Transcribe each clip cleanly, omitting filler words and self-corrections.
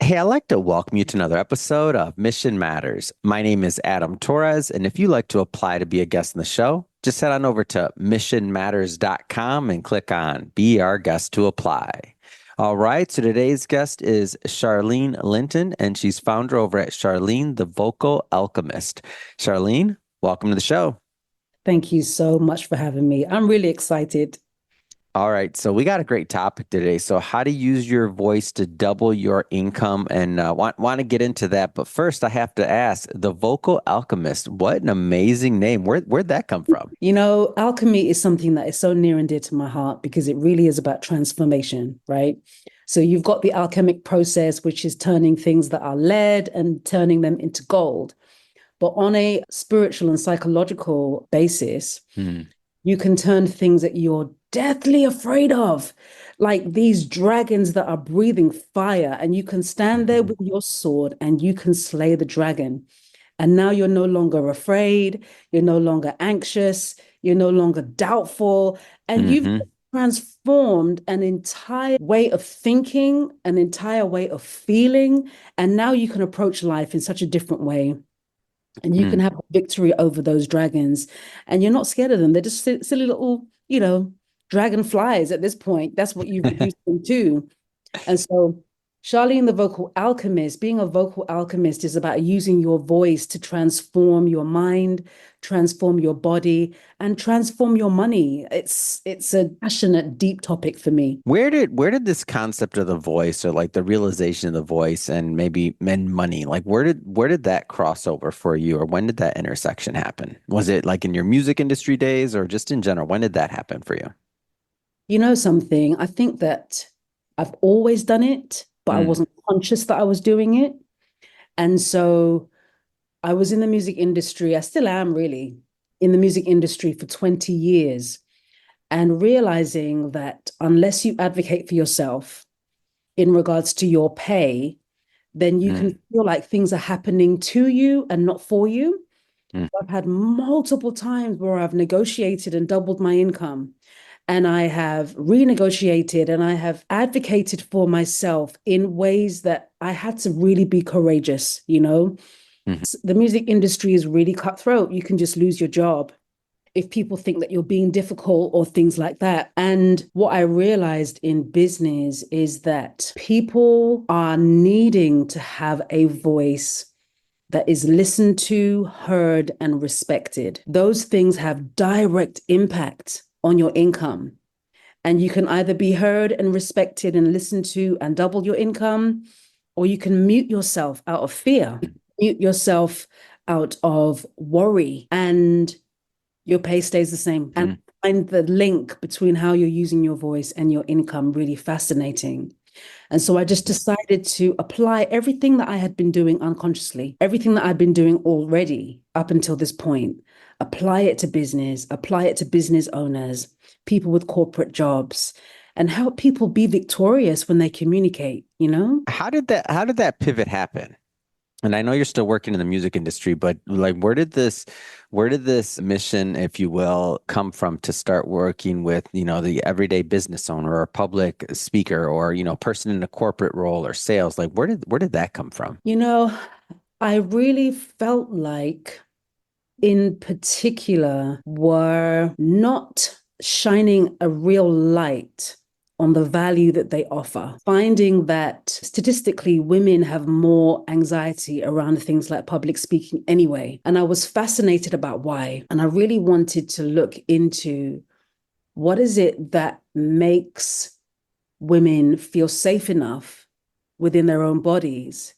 Hey, I'd like to welcome you to another episode of Mission Matters. My name is Adam Torres, and if you'd like to apply to be a guest in the show, just head on over to missionmatters.com and click on Be Our Guest to apply. All right, so today's guest is Charlene Linton, and she's founder over at Charlene the Vocal Alchemist. Charlene, welcome to the show. Thank you so much for having me. I'm really excited. All right, so we got a great topic today. So, how to use your voice to double your income, and want to get into that. But first, I have to ask, the Vocal Alchemist. What an amazing name! Where'd that come from? Alchemy is something that is so near and dear to my heart because it really is about transformation, right? So you've got the alchemic process, which is turning things that are lead and turning them into gold. But on a spiritual and psychological basis, Hmm. you can turn things that you're deathly afraid of, like these dragons that are breathing fire, and you can stand there Hmm. with your sword and you can slay the dragon. And now you're no longer afraid, you're no longer anxious, you're no longer doubtful, and you've Hmm. transformed an entire way of thinking, an entire way of feeling, and now you can approach life in such a different way. And you can Hmm. have victory over those dragons, and you're not scared of them. They're just silly little, dragonflies at this point. That's what you've reduced them to. And so, Charlene, the vocal alchemist, being a vocal alchemist is about using your voice to transform your mind, transform your body, and transform your money. It's a passionate, deep topic for me. Where did this concept of the voice, or like the realization of the voice, and maybe men money, like where did that cross over for you, or when did that intersection happen? Was it like in your music industry days, or just in general? When did that happen for you? You know something? I think that I've always done it, but I Mm. wasn't conscious that I was doing it. And so I was in the music industry. I still am really in the music industry for 20 years and realizing that unless you advocate for yourself in regards to your pay, then you can Mm. feel like things are happening to you and not for you. Mm. I've had multiple times where I've negotiated and doubled my income, and I have renegotiated and I have advocated for myself in ways that I had to really be courageous, Mhm. The music industry is really cutthroat. You can just lose your job if people think that you're being difficult or things like that. And what I realized in business is that people are needing to have a voice that is listened to, heard, and respected. Those things have direct impact on your income. And you can either be heard and respected and listened to and double your income, or you can mute yourself out of fear, mute yourself out of worry, and your pay stays the same. And Mm. I find the link between how you're using your voice and your income really fascinating. And so I just decided to apply everything that I had been doing unconsciously, everything that I'd been doing already up until this point, apply it to business, apply it to business owners, people with corporate jobs, and help people be victorious when they communicate. How did that pivot happen? And I know you're still working in the music industry, but like where did this mission, if you will, come from to start working with, the everyday business owner or public speaker or, person in a corporate role or sales? Like where did that come from? You know, I really felt like in particular were not shining a real light on the value that they offer, finding that statistically women have more anxiety around things like public speaking anyway. And I was fascinated about why. And I really wanted to look into what is it that makes women feel safe enough within their own bodies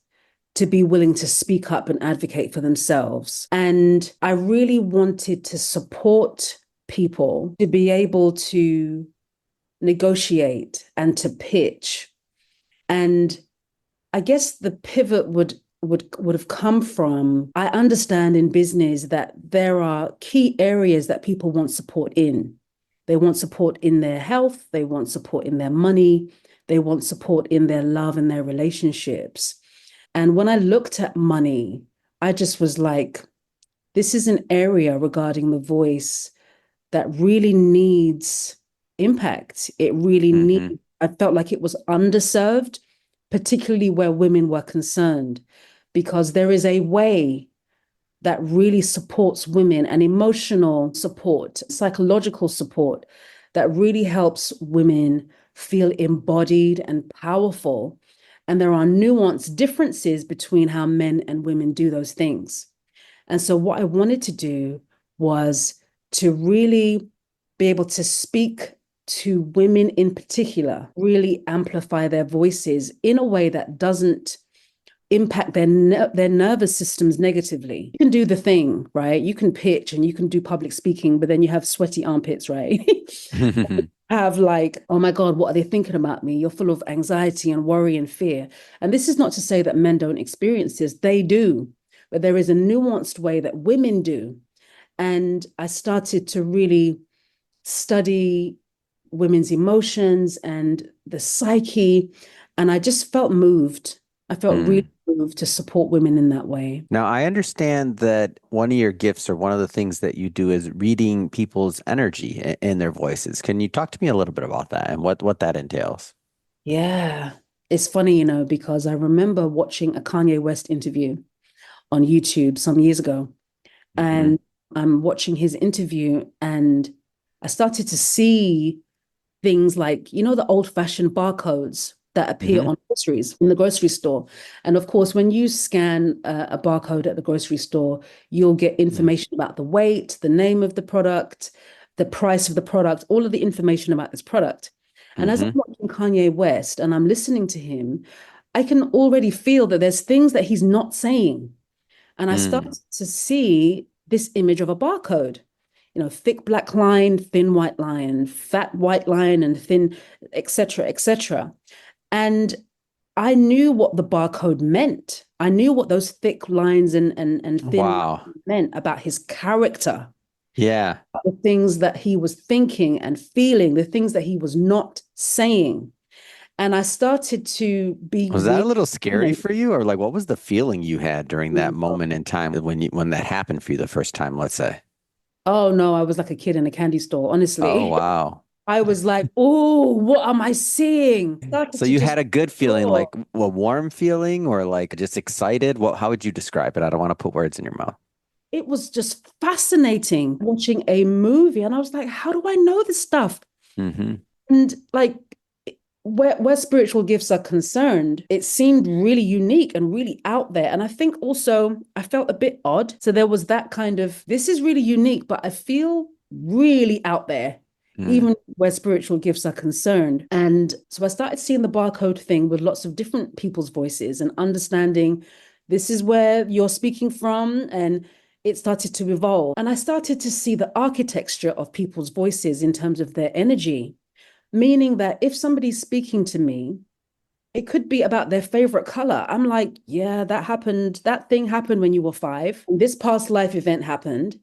to be willing to speak up and advocate for themselves. And I really wanted to support people to be able to negotiate and to pitch. And I guess the pivot would have come from I understand in business that there are key areas that people want support in. They want support in their health, they want support in their money, they want support in their love and their relationships. And when I looked at money, I just was like, this is an area regarding the voice that really needs impact. It really needs, Hmm. I felt like it was underserved particularly where women were concerned, because there is a way that really supports women, and emotional support, psychological support that really helps women feel embodied and powerful. And there are nuanced differences between how men and women do those things. And so what I wanted to do was to really be able to speak to women in particular, really amplify their voices in a way that doesn't impact their nervous systems negatively. You can do the thing, right? You can pitch and you can do public speaking, but then you have sweaty armpits, right? Have like, oh my God, what are they thinking about me? You're full of anxiety and worry and fear. And this is not to say that men don't experience this, they do, but there is a nuanced way that women do. And I started to really study women's emotions and the psyche, and I just felt moved. I felt really moved to support women in that way. Now, I understand that one of your gifts or one of the things that you do is reading people's energy in their voices. Can you talk to me a little bit about that and what that entails? Yeah. It's funny, because I remember watching a Kanye West interview on YouTube some years ago. Hmm. And I'm watching his interview and I started to see things like, the old-fashioned barcodes that appear Hmm. on groceries in the grocery store. And of course, when you scan a barcode at the grocery store, you'll get information about the weight, the name of the product, the price of the product, all of the information about this product. And as I'm Hmm. watching Kanye West and I'm listening to him, I can already feel that there's things that he's not saying. And I started to see this image of a barcode, thick black line, thin white line, fat white line, and thin, etc., etc. And I knew what the barcode meant. I knew what those thick lines and thin Wow. lines meant about his character, Yeah. the things that he was thinking and feeling, the things that he was not saying. And I started to be Was that a really little scary for you, or like what was the feeling you had during that moment in time when that happened for you the first time, let's say? oh no, I was like a kid in a candy store, Oh, honestly. wow. I was like, oh, what am I seeing? Started So to you just had a good feeling, draw. like a warm feeling or like just excited? How would you describe it? I don't want to put words in your mouth. It was just fascinating watching a movie. And I was like, how do I know this stuff? Hmm. And like, where spiritual gifts are concerned, it seemed really unique and really out there. And I think also I felt a bit odd. So there was that kind of, this is really unique, but I feel really out there, Mm. even where spiritual gifts are concerned. And so I started seeing the barcode thing with lots of different people's voices and understanding this is where you're speaking from. And it started to evolve. And I started to see the architecture of people's voices in terms of their energy, meaning that if somebody's speaking to me, it could be about their favorite color. I'm like, yeah, that happened. That thing happened when you were 5. This past life event happened.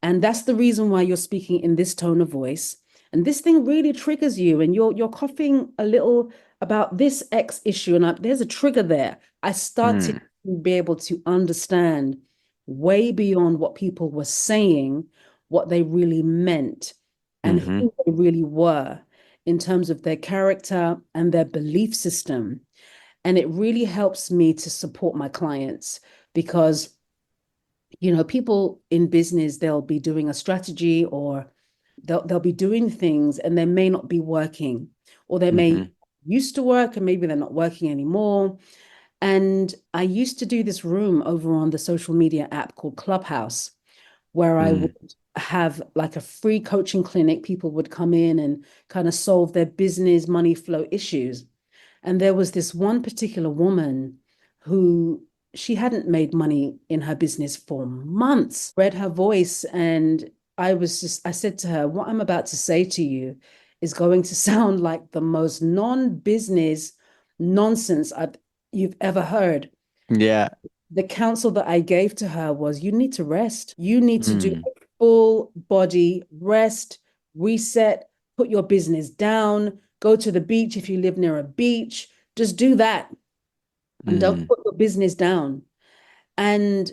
And that's the reason why you're speaking in this tone of voice. And this thing really triggers you. And you're coughing a little about this X issue. And there's a trigger there. I started Mm. to be able to understand way beyond what people were saying, what they really meant, and Hmm. who they really were in terms of their character and their belief system. And it really helps me to support my clients because, people in business, they'll be doing a strategy or they'll be doing things and they may not be working, or they may Hmm. used to work and maybe they're not working anymore. And I used to do this room over on the social media app called Clubhouse, where I Mm. would have like a free coaching clinic. People would come in and kind of solve their business money flow issues. And there was this one particular woman who she hadn't made money in her business for months, read her voice. And I said to her, what I'm about to say to you is going to sound like the most non-business nonsense you've ever heard. Yeah. The counsel that I gave to her was you need to rest. You need to do Mm. a full body rest, reset, put your business down, go to the beach if you live near a beach. Just do that and don't Mm. put your business down. And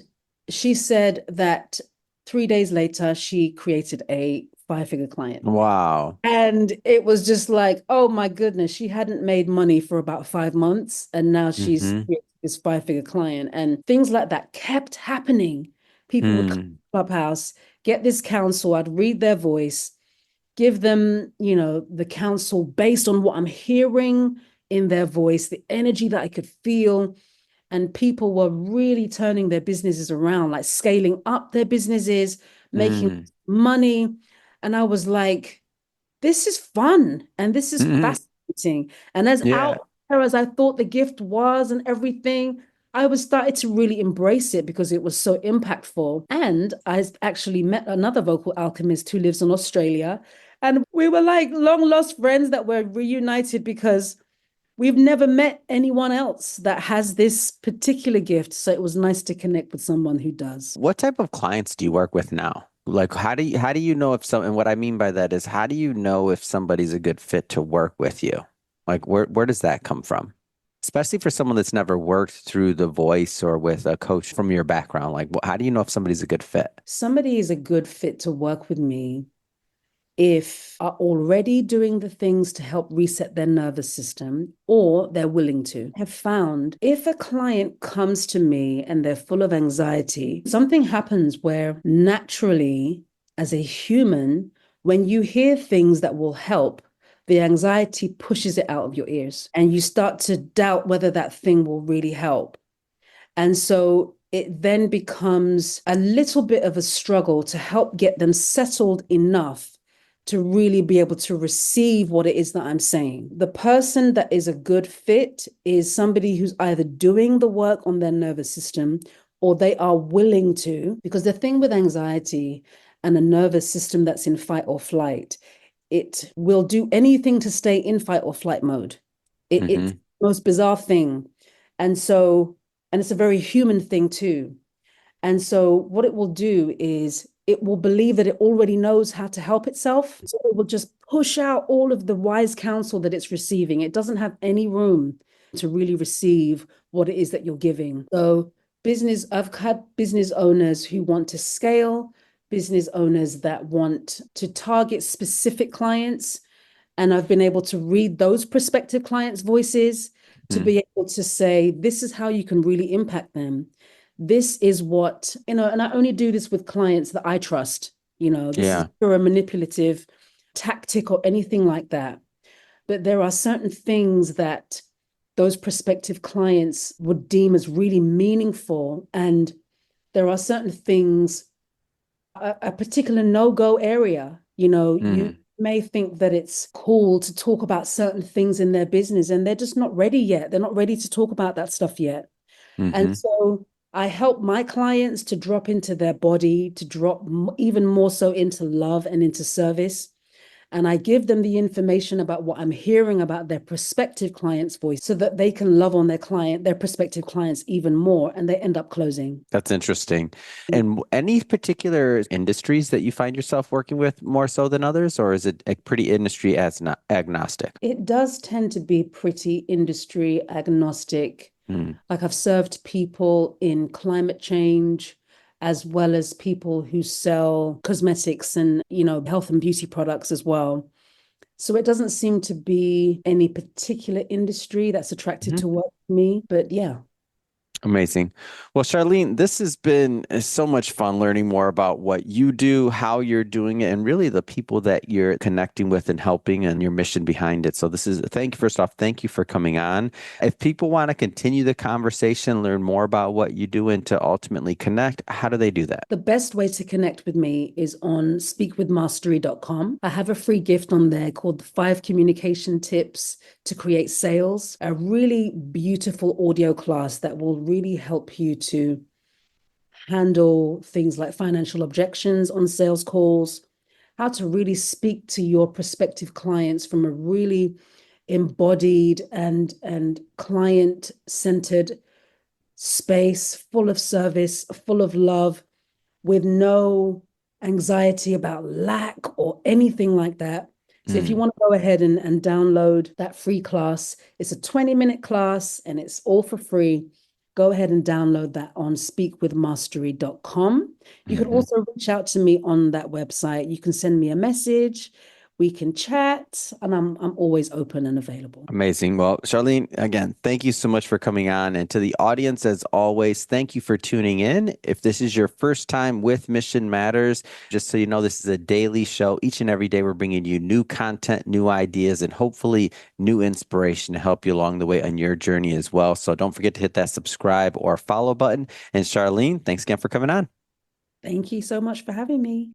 she said that 3 days later, she created a five-figure client. Wow. And it was just like, oh my goodness, she hadn't made money for about 5 months. And now she's Mm-hmm. this five-figure client. And things like that kept happening. People would come to Mm, Clubhouse, get this counsel, I'd read their voice, give them, the counsel based on what I'm hearing in their voice, the energy that I could feel. And people were really turning their businesses around, like scaling up their businesses, making mm, money. And I was like, this is fun and this is mhm. fascinating. And as Yeah. out there as I thought the gift was and everything, I was started to really embrace it because it was so impactful. And I actually met another vocal alchemist who lives in Australia. And we were like long lost friends that were reunited because we've never met anyone else that has this particular gift. So it was nice to connect with someone who does. What type of clients do you work with now? Like, how do you know if some, and what I mean by that is, how do you know if somebody's a good fit to work with you? Like, where does that come from? Especially for someone that's never worked through the voice or with a coach from your background. Like, how do you know if somebody's a good fit? Somebody is a good fit to work with me if are already doing the things to help reset their nervous system or they're willing to. I have found if a client comes to me and they're full of anxiety, something happens where naturally, as a human, when you hear things that will help, the anxiety pushes it out of your ears and you start to doubt whether that thing will really help. And so it then becomes a little bit of a struggle to help get them settled enough to really be able to receive what it is that I'm saying. The person that is a good fit is somebody who's either doing the work on their nervous system or they are willing to, because the thing with anxiety and a nervous system that's in fight or flight, it will do anything to stay in fight or flight mode. It's Mm-hmm. the most bizarre thing. And so, and it's a very human thing too. And so what it will do is it will believe that it already knows how to help itself. So it will just push out all of the wise counsel that it's receiving. It doesn't have any room to really receive what it is that you're giving. So I've had business owners who want to scale, business owners that want to target specific clients. And I've been able to read those prospective clients' voices to Mm. be able to say, this is how you can really impact them. This is what, and I only do this with clients that I trust. This is Yeah. for a manipulative tactic or anything like that. But there are certain things that those prospective clients would deem as really meaningful. And there are certain things, a particular no-go area, you Mm. may think that it's cool to talk about certain things in their business and they're just not ready yet. They're not ready to talk about that stuff yet. And Mm-hmm. so I help my clients to drop into their body, to drop even more so into love and into service. And I give them the information about what I'm hearing about their prospective client's voice so that they can love on their prospective clients even more, and they end up closing. That's interesting. And any particular industries that you find yourself working with more so than others, or is it a pretty industry as not agnostic? It does tend to be pretty industry agnostic. Mm. Like I've served people in climate change, as well as people who sell cosmetics and, health and beauty products as well. So it doesn't seem to be any particular industry that's attracted Mhm. to work with me, but yeah. Amazing. Well, Charlene, this has been so much fun learning more about what you do, how you're doing it, and really the people that you're connecting with and helping and your mission behind it. So first off, thank you for coming on. If people want to continue the conversation, learn more about what you do and to ultimately connect, how do they do that? The best way to connect with me is on speakwithmastery.com. I have a free gift on there called the 5 Communication Tips to Create Sales, a really beautiful audio class that will really help you to handle things like financial objections on sales calls, how to really speak to your prospective clients from a really embodied and client-centered space, full of service, full of love, with no anxiety about lack or anything like that. So if you Mm. want to go ahead and download that free class, it's a 20-minute class and it's all for free. go ahead and download that on speakwithmastery.com. You can Mhm. also reach out to me on that website. You can send me a message. We can chat, and I'm always open and available. Amazing. Well, Charlene, again, thank you so much for coming on. And to the audience, as always, thank you for tuning in. If this is your first time with Mission Matters, just so you know, this is a daily show. Each and every day, we're bringing you new content, new ideas, and hopefully new inspiration to help you along the way on your journey as well. So don't forget to hit that subscribe or follow button. And Charlene, thanks again for coming on. Thank you so much for having me.